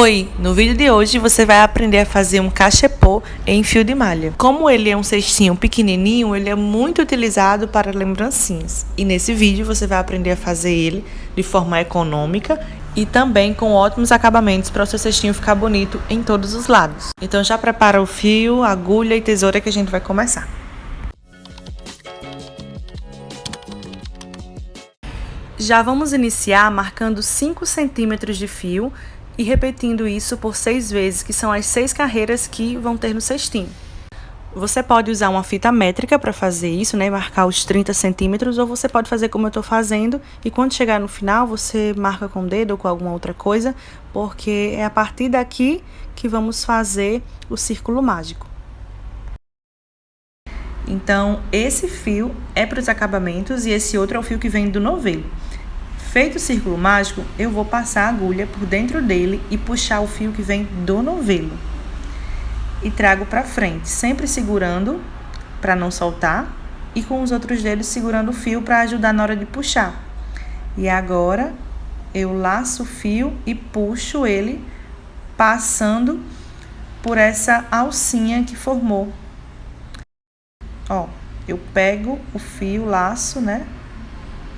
Oi! No vídeo de hoje você vai aprender a fazer um cachepô em fio de malha. Como ele é um cestinho pequenininho, ele é muito utilizado para lembrancinhas. E nesse vídeo você vai aprender a fazer ele de forma econômica e também com ótimos acabamentos para o seu cestinho ficar bonito em todos os lados. Então já prepara o fio, agulha e tesoura que a gente vai começar. Já vamos iniciar marcando 5 centímetros de fio e repetindo isso por 6 vezes, que são as 6 carreiras que vão ter no cestinho. Você pode usar uma fita métrica para fazer isso, né? Marcar os 30 centímetros, ou você pode fazer como eu estou fazendo e quando chegar no final você marca com o dedo ou com alguma outra coisa, porque é a partir daqui que vamos fazer o círculo mágico. Então, esse fio é para os acabamentos e esse outro é o fio que vem do novelo. Feito o círculo mágico, eu vou passar a agulha por dentro dele e puxar o fio que vem do novelo. E trago para frente, sempre segurando para não soltar e com os outros dedos segurando o fio para ajudar na hora de puxar. E agora, eu laço o fio e puxo ele passando por essa alcinha que formou. Ó, eu pego o fio, laço, né?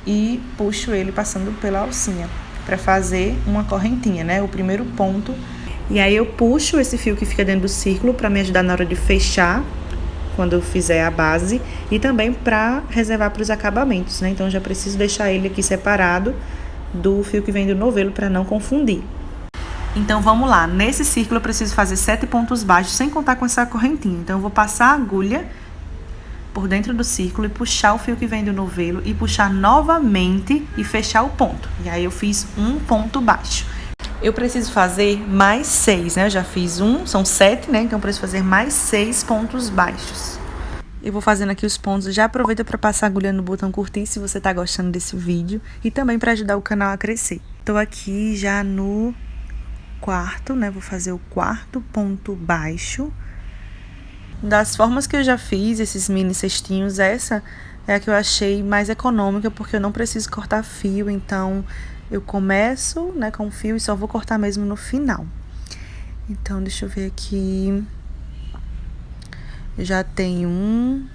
E puxo ele passando pela alcinha, para fazer uma correntinha, né? O primeiro ponto. E aí eu puxo esse fio que fica dentro do círculo para me ajudar na hora de fechar, quando eu fizer a base, e também para reservar para os acabamentos, né? Então já preciso deixar ele aqui separado do fio que vem do novelo para não confundir. Então vamos lá, nesse círculo eu preciso fazer 7 pontos baixos, sem contar com essa correntinha. Então eu vou passar a agulha por dentro do círculo e puxar o fio que vem do novelo e puxar novamente e fechar o ponto. E aí eu fiz um ponto baixo. Eu preciso fazer mais 6, né? Eu já fiz um, são 7, né? Então eu preciso fazer mais 6 pontos baixos. Eu vou fazendo aqui os pontos, já aproveita para passar a agulha no botão curtir se você tá gostando desse vídeo e também para ajudar o canal a crescer. Tô aqui já no quarto, né? Vou fazer o quarto ponto baixo. Das formas que eu já fiz, esses mini cestinhos, essa é a que eu achei mais econômica, porque eu não preciso cortar fio, então eu começo, né, com fio e só vou cortar mesmo no final. Então, deixa eu ver aqui. Eu já tenho 1,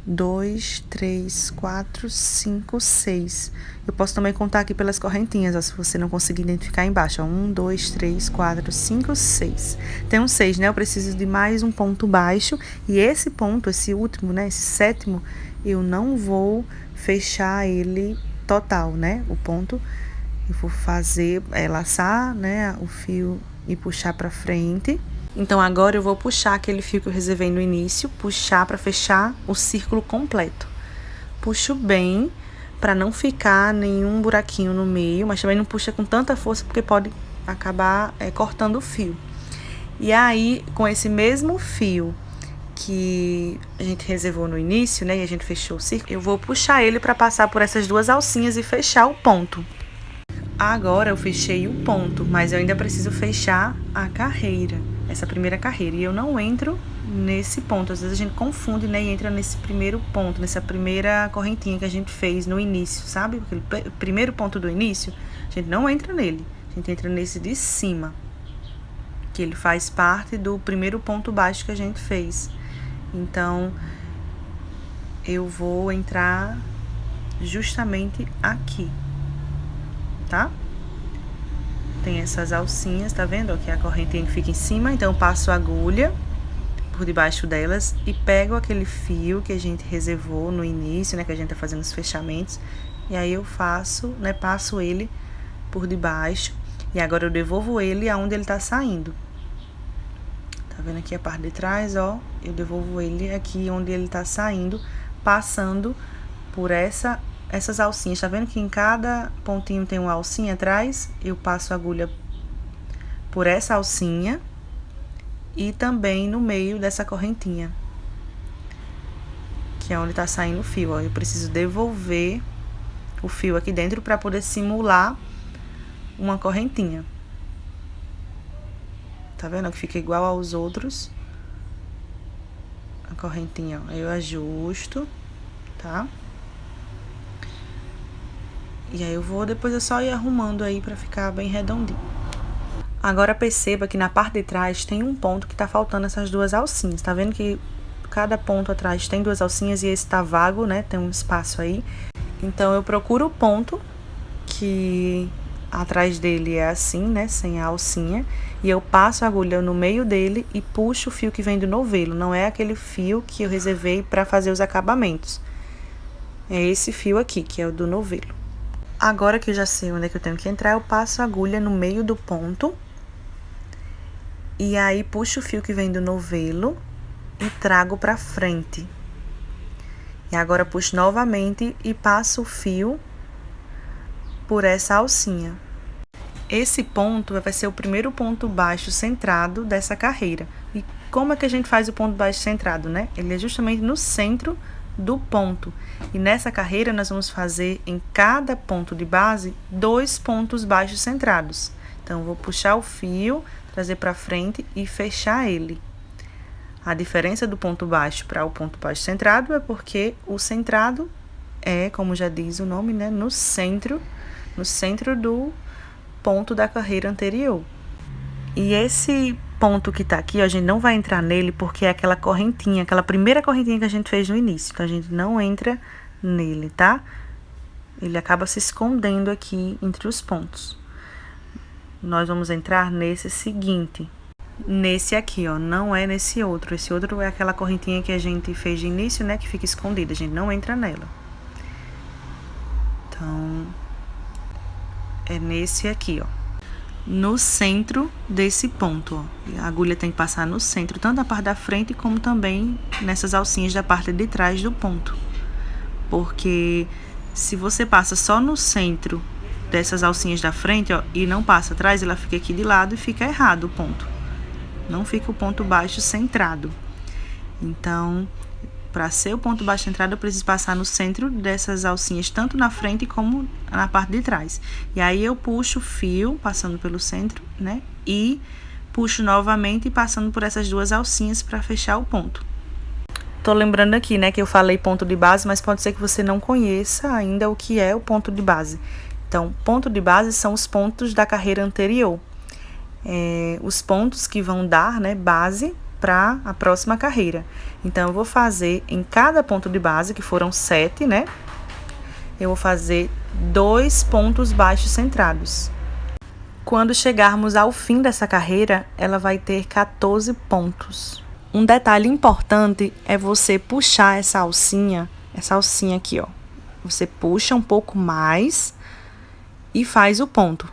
2, 3, 4, 5, 6. Eu posso também contar aqui pelas correntinhas, ó, se você não conseguir identificar embaixo, ó. 1, 2, 3, 4, 5, 6. Tem um 6, né? Eu preciso de mais um ponto baixo. E esse ponto, esse último, né? Esse sétimo, eu não vou fechar ele total, né? O ponto, eu vou fazer, laçar, né? O fio e puxar pra frente. Então, agora eu vou puxar aquele fio que eu reservei no início, puxar para fechar o círculo completo. Puxo bem, para não ficar nenhum buraquinho no meio, mas também não puxa com tanta força, porque pode acabar cortando o fio. E aí, com esse mesmo fio que a gente reservou no início, né, e a gente fechou o círculo, eu vou puxar ele para passar por essas duas alcinhas e fechar o ponto. Agora eu fechei o ponto, mas eu ainda preciso fechar a carreira, essa primeira carreira. E eu não entro nesse ponto, às vezes a gente confunde, né, e entra nesse primeiro ponto, nessa primeira correntinha que a gente fez no início, sabe? Aquele primeiro ponto do início, a gente não entra nele, a gente entra nesse de cima, que ele faz parte do primeiro ponto baixo que a gente fez. Então, eu vou entrar justamente aqui. Tá? Tem essas alcinhas, tá vendo? Aqui a correntinha que fica em cima, então eu passo a agulha por debaixo delas e pego aquele fio que a gente reservou no início, né, que a gente tá fazendo os fechamentos, e aí eu faço, né, passo ele por debaixo, e agora eu devolvo ele aonde ele tá saindo. Tá vendo aqui a parte de trás, ó? Eu devolvo ele aqui onde ele tá saindo, passando por essas alcinhas. Tá vendo que em cada pontinho tem uma alcinha atrás? Eu passo a agulha por essa alcinha e também no meio dessa correntinha, que é onde tá saindo o fio, ó. Eu preciso devolver o fio aqui dentro para poder simular uma correntinha. Tá vendo que fica igual aos outros? A correntinha, ó. Eu ajusto, tá? E aí depois é só ir arrumando aí pra ficar bem redondinho. Agora perceba que na parte de trás tem um ponto que tá faltando essas duas alcinhas. Tá vendo que cada ponto atrás tem duas alcinhas e esse tá vago, né? Tem um espaço aí. Então, eu procuro o ponto que atrás dele é assim, né? Sem a alcinha. E eu passo a agulha no meio dele e puxo o fio que vem do novelo. Não é aquele fio que eu reservei para fazer os acabamentos. É esse fio aqui, que é o do novelo. Agora que eu já sei onde é que eu tenho que entrar, eu passo a agulha no meio do ponto. E aí, puxo o fio que vem do novelo e trago pra frente. E agora, puxo novamente e passo o fio por essa alcinha. Esse ponto vai ser o primeiro ponto baixo centrado dessa carreira. E como é que a gente faz o ponto baixo centrado, né? Ele é justamente no centro do ponto. E nessa carreira, nós vamos fazer em cada ponto de base 2 pontos baixos centrados. Então, eu vou puxar o fio, trazer para frente e fechar ele. A diferença do ponto baixo para o ponto baixo centrado é porque o centrado é, como já diz o nome, né, no centro do ponto da carreira anterior. E esse ponto que tá aqui, ó, a gente não vai entrar nele porque é aquela correntinha, aquela primeira correntinha que a gente fez no início. Então, a gente não entra nele, tá? Ele acaba se escondendo aqui entre os pontos. Nós vamos entrar nesse seguinte. Nesse aqui, ó, não é nesse outro. Esse outro é aquela correntinha que a gente fez de início, né, que fica escondida. A gente não entra nela. Então, é nesse aqui, ó. No centro desse ponto, ó. A agulha tem que passar no centro, tanto da parte da frente como também nessas alcinhas da parte de trás do ponto. Porque se você passa só no centro dessas alcinhas da frente, ó, e não passa atrás, ela fica aqui de lado e fica errado o ponto. Não fica o ponto baixo centrado. Então, para ser o ponto baixo centrado, eu preciso passar no centro dessas alcinhas, tanto na frente como na parte de trás. E aí, eu puxo o fio, passando pelo centro, né? E puxo novamente, passando por essas duas alcinhas para fechar o ponto. Tô lembrando aqui, né, que eu falei ponto de base, mas pode ser que você não conheça ainda o que é o ponto de base. Então, ponto de base são os pontos da carreira anterior. Os pontos que vão dar, né, base para a próxima carreira. Então, eu vou fazer em cada ponto de base, que foram 7, né? Eu vou fazer 2 pontos baixos centrados. Quando chegarmos ao fim dessa carreira, ela vai ter 14 pontos. Um detalhe importante é você puxar essa alcinha aqui, ó. Você puxa um pouco mais e faz o ponto.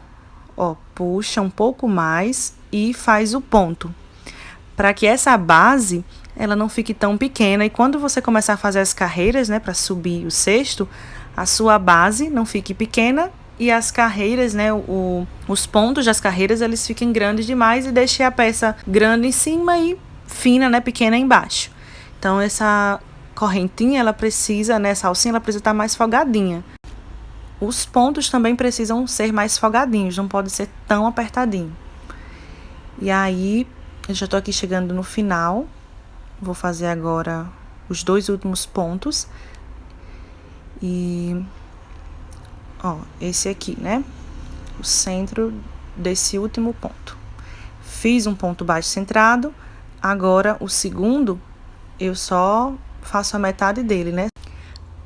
Ó, puxa um pouco mais e faz o ponto. Para que essa base, ela não fique tão pequena. E quando você começar a fazer as carreiras, né, para subir o cesto, a sua base não fique pequena e as carreiras, né, os pontos das carreiras, eles fiquem grandes demais e deixe a peça grande em cima e fina, né, pequena embaixo. Então, essa correntinha, ela precisa, né, essa alcinha, ela precisa estar mais folgadinha. Os pontos também precisam ser mais folgadinhos, não pode ser tão apertadinho. E aí, eu já tô aqui chegando no final. Vou fazer agora os 2 últimos pontos. E, ó, esse aqui, né? O centro desse último ponto. Fiz um ponto baixo centrado. Agora, o segundo, eu só faço a metade dele, né?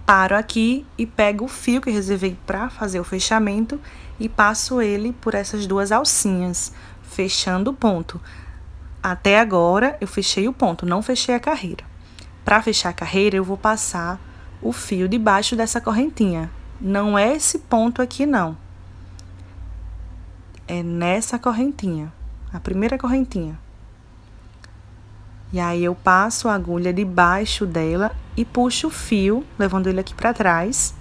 Paro aqui e pego o fio que eu reservei para fazer o fechamento e passo ele por essas duas alcinhas, fechando o ponto. Até agora, eu fechei o ponto, não fechei a carreira. Para fechar a carreira, eu vou passar o fio debaixo dessa correntinha. Não é esse ponto aqui, não. É nessa correntinha, a primeira correntinha. E aí, eu passo a agulha debaixo dela e puxo o fio, levando ele aqui para trás.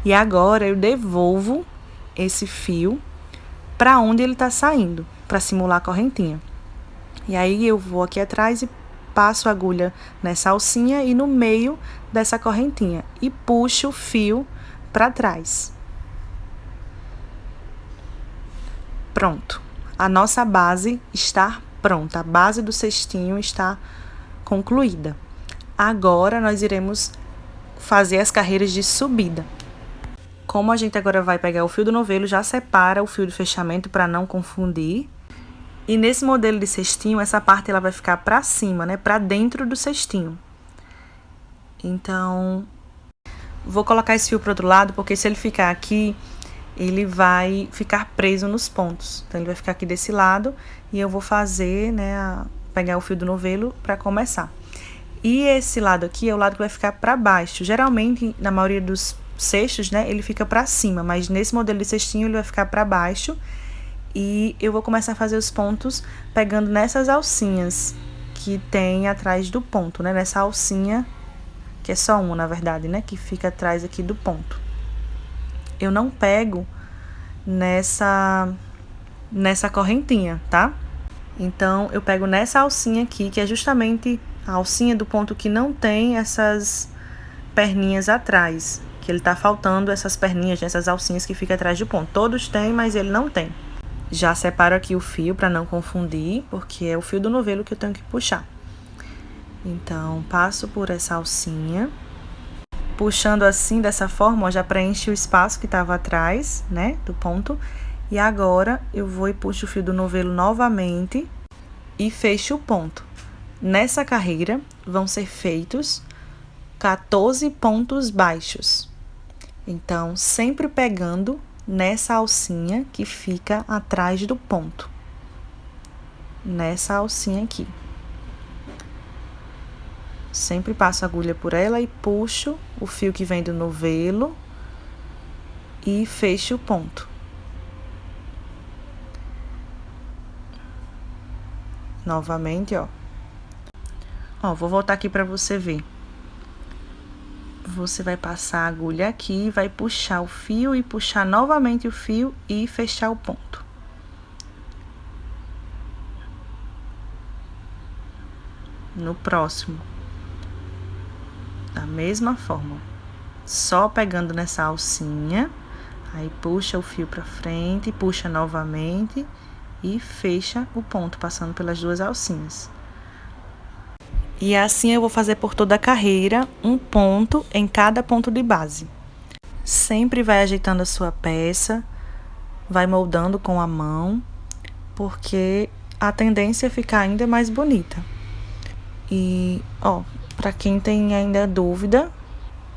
E agora, eu devolvo esse fio para onde ele tá saindo, para simular a correntinha. E aí, eu vou aqui atrás e passo a agulha nessa alcinha e no meio dessa correntinha. E puxo o fio para trás. Pronto. A nossa base está pronta. A base do cestinho está concluída. Agora, nós iremos fazer as carreiras de subida. Como a gente agora vai pegar o fio do novelo, já separa o fio de fechamento para não confundir. E nesse modelo de cestinho, essa parte ela vai ficar pra cima, né? Pra dentro do cestinho. Então, vou colocar esse fio pro outro lado, porque se ele ficar aqui, ele vai ficar preso nos pontos. Então, ele vai ficar aqui desse lado e eu vou fazer, né, pegar o fio do novelo pra começar. E esse lado aqui é o lado que vai ficar pra baixo. Geralmente, na maioria dos cestos, né, ele fica pra cima, mas nesse modelo de cestinho ele vai ficar pra baixo. E eu vou começar a fazer os pontos pegando nessas alcinhas que tem atrás do ponto, né? Nessa alcinha, que é só uma, na verdade, né? Que fica atrás aqui do ponto. Eu não pego nessa correntinha, tá? Então, eu pego nessa alcinha aqui, que é justamente a alcinha do ponto que não tem essas perninhas atrás. Que ele tá faltando essas perninhas, essas alcinhas que ficam atrás do ponto. Todos têm, mas ele não tem. Já separo aqui o fio para não confundir, porque é o fio do novelo que eu tenho que puxar. Então, passo por essa alcinha. Puxando assim, dessa forma, ó, já preenche o espaço que estava atrás, né, do ponto. E agora, eu vou e puxo o fio do novelo novamente e fecho o ponto. Nessa carreira, vão ser feitos 14 pontos baixos. Então, sempre pegando nessa alcinha que fica atrás do ponto. Nessa alcinha aqui. Sempre passo a agulha por ela e puxo o fio que vem do novelo e fecho o ponto. Novamente, ó. Ó, vou voltar aqui pra você ver. Você vai passar a agulha aqui, vai puxar o fio e puxar novamente o fio e fechar o ponto. No próximo, da mesma forma, só pegando nessa alcinha, aí puxa o fio pra frente, puxa novamente e fecha o ponto, passando pelas duas alcinhas. E assim eu vou fazer por toda a carreira, um ponto em cada ponto de base. Sempre vai ajeitando a sua peça, vai moldando com a mão, porque a tendência é ficar ainda mais bonita. E, ó, pra quem tem ainda dúvida,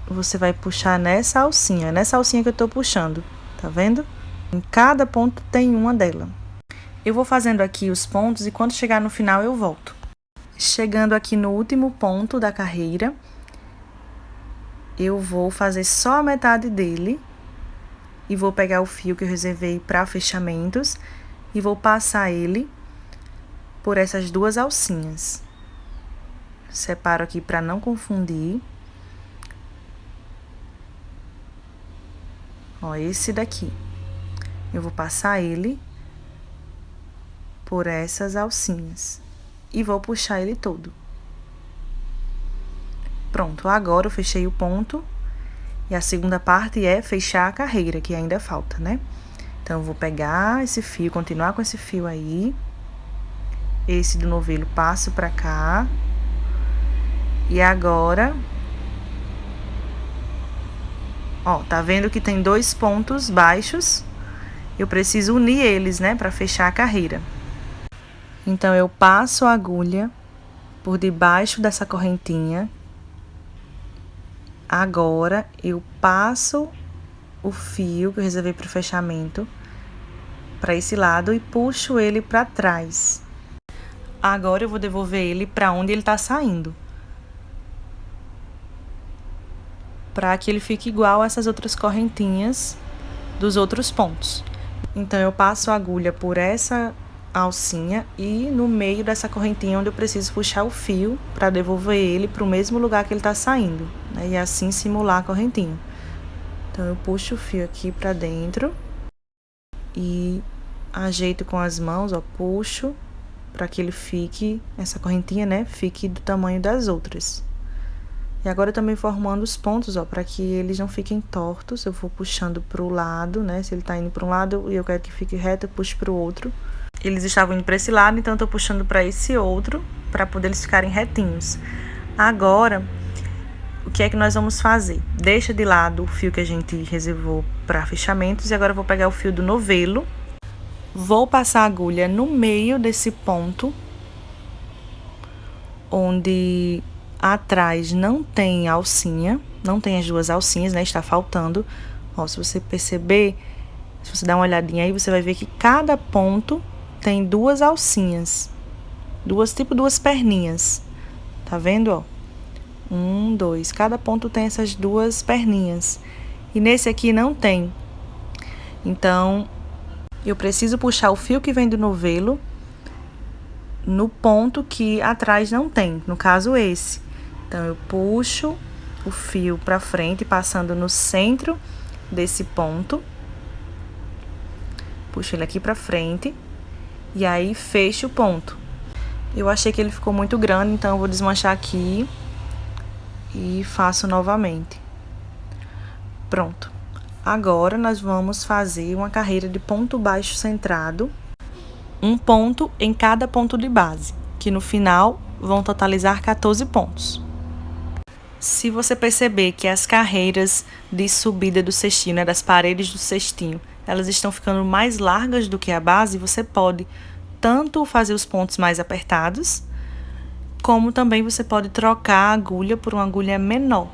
você vai puxar nessa alcinha que eu tô puxando, tá vendo? Em cada ponto tem uma dela. Eu vou fazendo aqui os pontos e quando chegar no final eu volto. Chegando aqui no último ponto da carreira, eu vou fazer só a metade dele e vou pegar o fio que eu reservei para fechamentos e vou passar ele por essas duas alcinhas. Separo aqui para não confundir. Ó, esse daqui. Eu vou passar ele por essas alcinhas. E vou puxar ele todo. Pronto, agora eu fechei o ponto. E a segunda parte é fechar a carreira, que ainda falta, né? Então, eu vou pegar esse fio, continuar com esse fio aí. Esse do novelo passo pra cá. E agora... Ó, tá vendo que tem dois pontos baixos? Eu preciso unir eles, né, pra fechar a carreira. Então, eu passo a agulha por debaixo dessa correntinha. Agora, eu passo o fio que eu reservei para o fechamento para esse lado e puxo ele para trás. Agora, eu vou devolver ele para onde ele tá saindo. Para que ele fique igual a essas outras correntinhas dos outros pontos. Então, eu passo a agulha por essa alcinha e no meio dessa correntinha onde eu preciso puxar o fio para devolver ele para o mesmo lugar que ele tá saindo, né? E assim simular a correntinha. Então, eu puxo o fio aqui para dentro e ajeito com as mãos, ó, puxo para que ele fique, essa correntinha, né, fique do tamanho das outras. E agora eu também formando os pontos, ó, para que eles não fiquem tortos, eu vou puxando pro lado, né, se ele tá indo para um lado e eu quero que fique reto, eu puxo pro outro. Eles estavam indo para esse lado, então eu tô puxando para esse outro, para poder eles ficarem retinhos. Agora, o que é que nós vamos fazer? Deixa de lado o fio que a gente reservou para fechamentos e agora eu vou pegar o fio do novelo Vou passar a agulha no meio desse ponto, onde atrás não tem alcinha, não tem as duas alcinhas, né? Está faltando. Ó, se você perceber, se você dar uma olhadinha aí, você vai ver que cada ponto tem duas alcinhas. Duas perninhas. Tá vendo, ó? 1, 2. Cada ponto tem essas duas perninhas. E nesse aqui não tem. Então, eu preciso puxar o fio que vem do novelo no ponto que atrás não tem, no caso esse. Então, eu puxo o fio pra frente, passando no centro desse ponto. Puxo ele aqui pra frente e aí fecho o ponto. Eu achei que ele ficou muito grande, então eu vou desmanchar aqui e faço novamente. Pronto. Agora, nós vamos fazer uma carreira de ponto baixo centrado, um ponto em cada ponto de base, que no final vão totalizar 14 pontos. Se você perceber que as carreiras de subida do cestinho, né, das paredes do cestinho, elas estão ficando mais largas do que a base, você pode tanto fazer os pontos mais apertados, como também você pode trocar a agulha por uma agulha menor.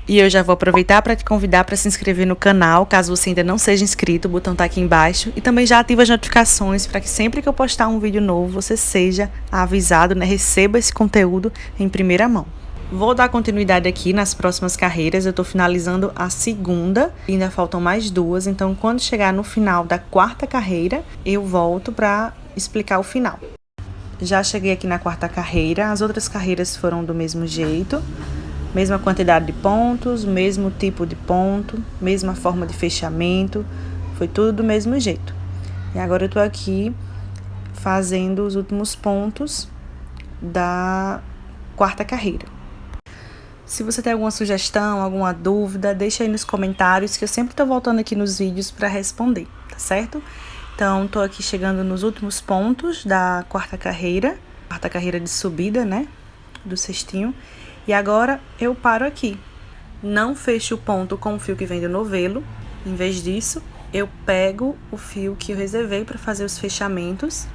E eu já vou aproveitar para te convidar para se inscrever no canal, caso você ainda não seja inscrito, o botão tá aqui embaixo. E também já ativa as notificações para que sempre que eu postar um vídeo novo, você seja avisado, né? Receba esse conteúdo em primeira mão. Vou dar continuidade aqui nas próximas carreiras, eu tô finalizando a segunda, ainda faltam mais duas, então quando chegar no final da quarta carreira, eu volto para explicar o final. Já cheguei aqui na quarta carreira, as outras carreiras foram do mesmo jeito. Mesma quantidade de pontos, mesmo tipo de ponto, mesma forma de fechamento, foi tudo do mesmo jeito. E agora eu tô aqui fazendo os últimos pontos da quarta carreira. Se você tem alguma sugestão, alguma dúvida, deixa aí nos comentários que eu sempre tô voltando aqui nos vídeos para responder, tá certo? Então, tô aqui chegando nos últimos pontos da quarta carreira de subida, né, do cestinho. E agora, eu paro aqui. Não fecho o ponto com o fio que vem do novelo. Em vez disso, eu pego o fio que eu reservei para fazer os fechamentos.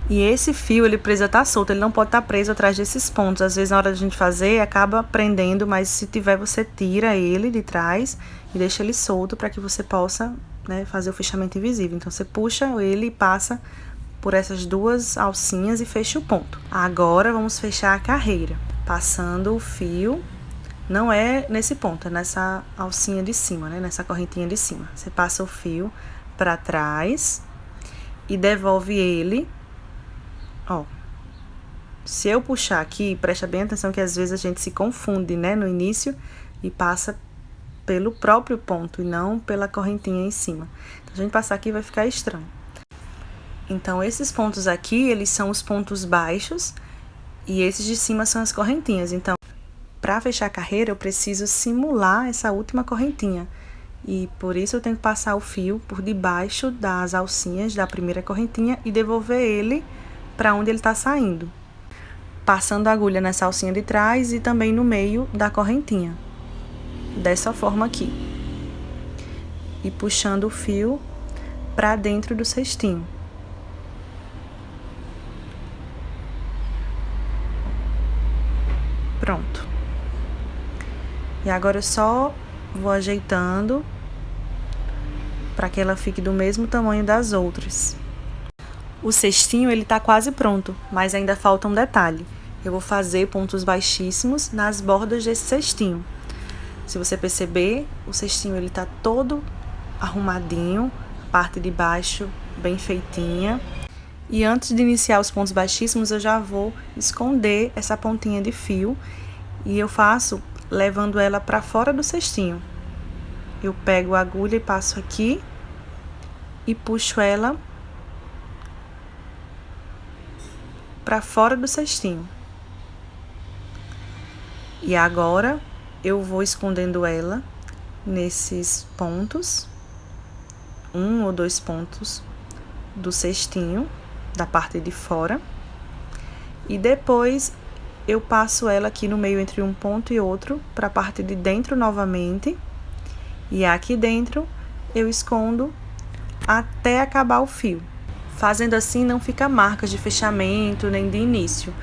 E esse fio, ele precisa estar solto, ele não pode estar preso atrás desses pontos. Às vezes, na hora de a gente fazer, acaba prendendo, mas se tiver, você tira ele de trás e deixa ele solto para que você possa, né, fazer o fechamento invisível. Então, você puxa ele e passa por essas duas alcinhas e fecha o ponto. Agora, vamos fechar a carreira. Passando o fio, não é nesse ponto, é nessa alcinha de cima, né? Nessa correntinha de cima. Você passa o fio pra trás e devolve ele, ó. Se eu puxar aqui, presta bem atenção que às vezes a gente se confunde, né? No início e passa pelo próprio ponto e não pela correntinha em cima. Então, a gente passar aqui vai ficar estranho. Então, esses pontos aqui, eles são os pontos baixos. E esses de cima são as correntinhas. Então, para fechar a carreira, eu preciso simular essa última correntinha. E por isso eu tenho que passar o fio por debaixo das alcinhas da primeira correntinha e devolver ele para onde ele está saindo. Passando a agulha nessa alcinha de trás e também no meio da correntinha. Dessa forma aqui. E puxando o fio para dentro do cestinho. Pronto. E agora eu só vou ajeitando para que ela fique do mesmo tamanho das outras. O cestinho, ele tá quase pronto, mas ainda falta um detalhe. Eu vou fazer pontos baixíssimos nas bordas desse cestinho. Se você perceber, o cestinho, ele tá todo arrumadinho, a parte de baixo bem feitinha. E antes de iniciar os pontos baixíssimos, eu já vou esconder essa pontinha de fio. E eu faço levando ela para fora do cestinho. Eu pego a agulha e passo aqui. E puxo ela para fora do cestinho. E agora, eu vou escondendo ela nesses pontos. 1 ou 2 pontos do cestinho. Da parte de fora. E depois eu passo ela aqui no meio entre um ponto e outro para a parte de dentro novamente. E aqui dentro eu escondo até acabar o fio. Fazendo assim não fica marcas de fechamento nem de início.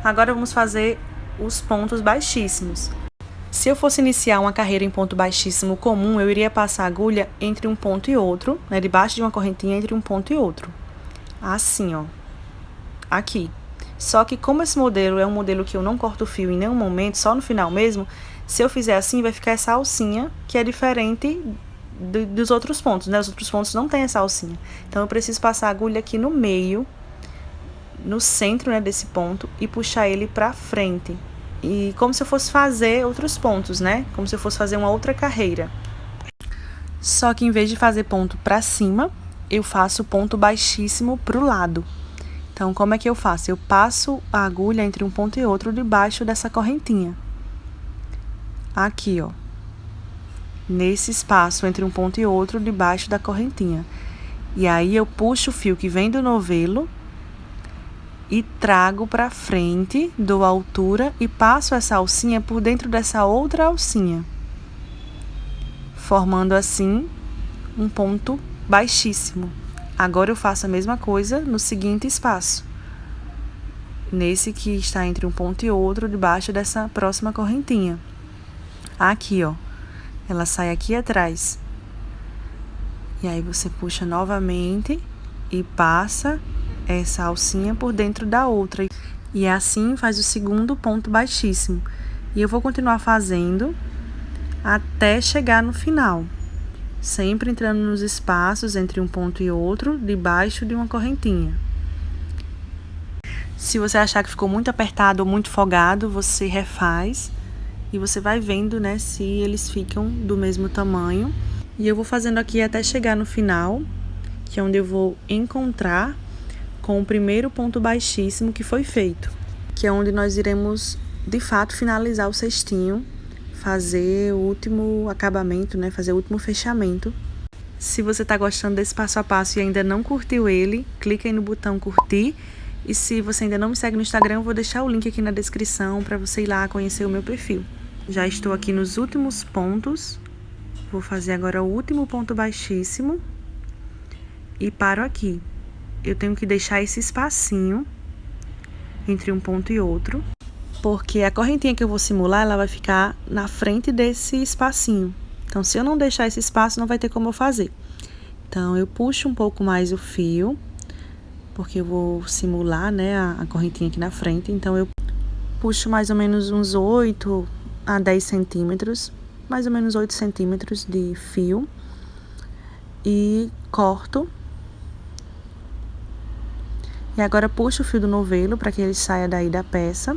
Agora vamos fazer os pontos baixíssimos. Se eu fosse iniciar uma carreira em ponto baixíssimo comum, eu iria passar a agulha entre um ponto e outro, né, debaixo de uma correntinha entre um ponto e outro. Assim, ó. Aqui. Só que como esse modelo é um modelo que eu não corto o fio em nenhum momento, só no final mesmo, se eu fizer assim, vai ficar essa alcinha, que é diferente dos outros pontos, né? Os outros pontos não tem essa alcinha. Então, eu preciso passar a agulha aqui no meio, no centro, né, desse ponto, e puxar ele pra frente. E como se eu fosse fazer outros pontos, né? Como se eu fosse fazer uma outra carreira. Só que em vez de fazer ponto pra cima, eu faço ponto baixíssimo pro lado. Então, como é que eu faço? Eu passo a agulha entre um ponto e outro debaixo dessa correntinha. Aqui, ó. Nesse espaço entre um ponto e outro debaixo da correntinha. E aí, eu puxo o fio que vem do novelo e trago pra frente, dou altura e passo essa alcinha por dentro dessa outra alcinha, formando assim um ponto baixíssimo. Agora eu faço a mesma coisa no seguinte espaço, nesse que está entre um ponto e outro, debaixo dessa próxima correntinha. Aqui, ó, ela sai aqui atrás. E aí você puxa novamente e passa essa alcinha por dentro da outra. E assim faz o segundo ponto baixíssimo. E eu vou continuar fazendo até chegar no final. Sempre entrando nos espaços entre um ponto e outro, debaixo de uma correntinha. Se você achar que ficou muito apertado ou muito folgado, você refaz. E você vai vendo, né, se eles ficam do mesmo tamanho. E eu vou fazendo aqui até chegar no final, que é onde eu vou encontrar com o primeiro ponto baixíssimo que foi feito, que é onde nós iremos, de fato, finalizar o cestinho, fazer o último acabamento, né? Fazer o último fechamento. Se você está gostando desse passo a passo e ainda não curtiu ele, clica aí no botão curtir. E se você ainda não me segue no Instagram, eu vou deixar o link aqui na descrição para você ir lá conhecer o meu perfil. Já estou aqui nos últimos pontos. Vou fazer agora o último ponto baixíssimo e paro aqui. Eu tenho que deixar esse espacinho entre um ponto e outro, porque a correntinha que eu vou simular, ela vai ficar na frente desse espacinho. Então, se eu não deixar esse espaço, não vai ter como eu fazer. Então, eu puxo um pouco mais o fio, porque eu vou simular, né, a correntinha aqui na frente. Então, eu puxo mais ou menos uns 8 a 10 centímetros, mais ou menos 8 centímetros de fio, e corto. E agora puxo o fio do novelo para que ele saia daí da peça.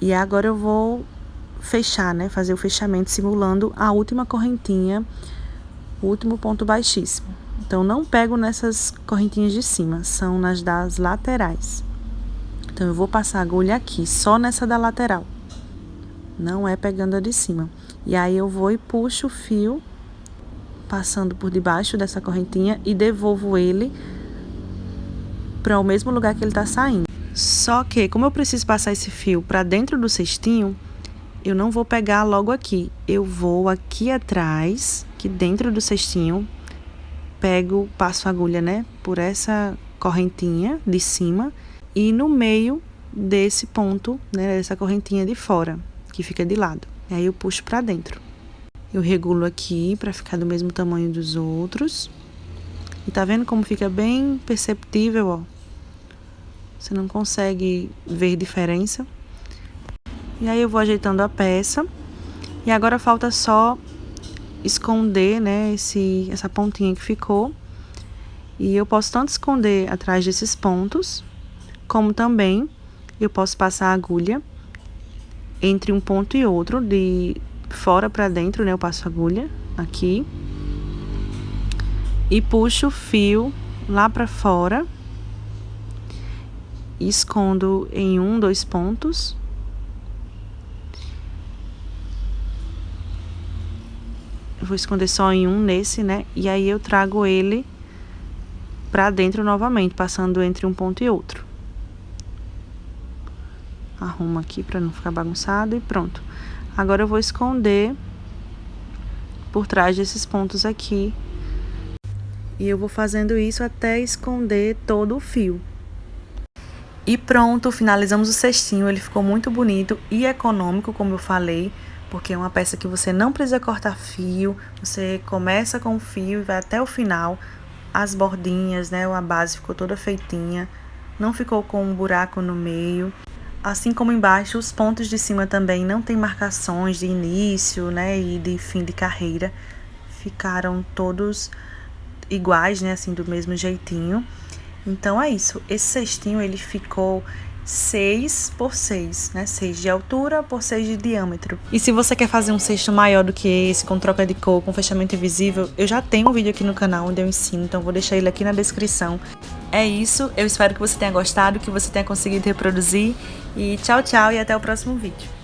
E agora eu vou fechar, né? Fazer o fechamento simulando a última correntinha, o último ponto baixíssimo. Então, não pego nessas correntinhas de cima, são nas das laterais. Então, eu vou passar a agulha aqui, só nessa da lateral. Não é pegando a de cima. E aí, eu vou e puxo o fio, passando por debaixo dessa correntinha e devolvo ele para o mesmo lugar que ele tá saindo. Só que, como eu preciso passar esse fio para dentro do cestinho, eu não vou pegar logo aqui. Eu vou aqui atrás, que dentro do cestinho, passo a agulha, né, por essa correntinha de cima e no meio desse ponto, né, dessa correntinha de fora, que fica de lado. E aí eu puxo para dentro. Eu regulo aqui para ficar do mesmo tamanho dos outros. E tá vendo como fica bem perceptível, ó? Você não consegue ver diferença. E aí eu vou ajeitando a peça. E agora falta só esconder, né, essa pontinha que ficou. E eu posso tanto esconder atrás desses pontos, como também eu posso passar a agulha entre um ponto e outro, de fora para dentro, né? Eu passo a agulha aqui e puxo o fio lá para fora, escondo em 1, 2 pontos. Eu vou esconder só em um nesse, né? E aí eu trago ele pra dentro novamente, passando entre um ponto e outro. Arrumo aqui pra não ficar bagunçado e pronto. Agora eu vou esconder por trás desses pontos aqui E eu vou fazendo isso até esconder todo o fio. E pronto, finalizamos o cestinho. Ele ficou muito bonito e econômico, como eu falei, porque é uma peça que você não precisa cortar fio. Você começa com o fio e vai até o final. As bordinhas, né, a base ficou toda feitinha. Não ficou com um buraco no meio. Assim como embaixo, os pontos de cima também não tem marcações de início, né, e de fim de carreira. Ficaram todos iguais, né, assim, do mesmo jeitinho. Então é isso, esse cestinho ele ficou 6 por 6, né? 6 de altura por 6 de diâmetro. E se você quer fazer um cesto maior do que esse, com troca de cor, com fechamento invisível, eu já tenho um vídeo aqui no canal onde eu ensino, então vou deixar ele aqui na descrição. É isso, eu espero que você tenha gostado, que você tenha conseguido reproduzir. E tchau, tchau e até o próximo vídeo.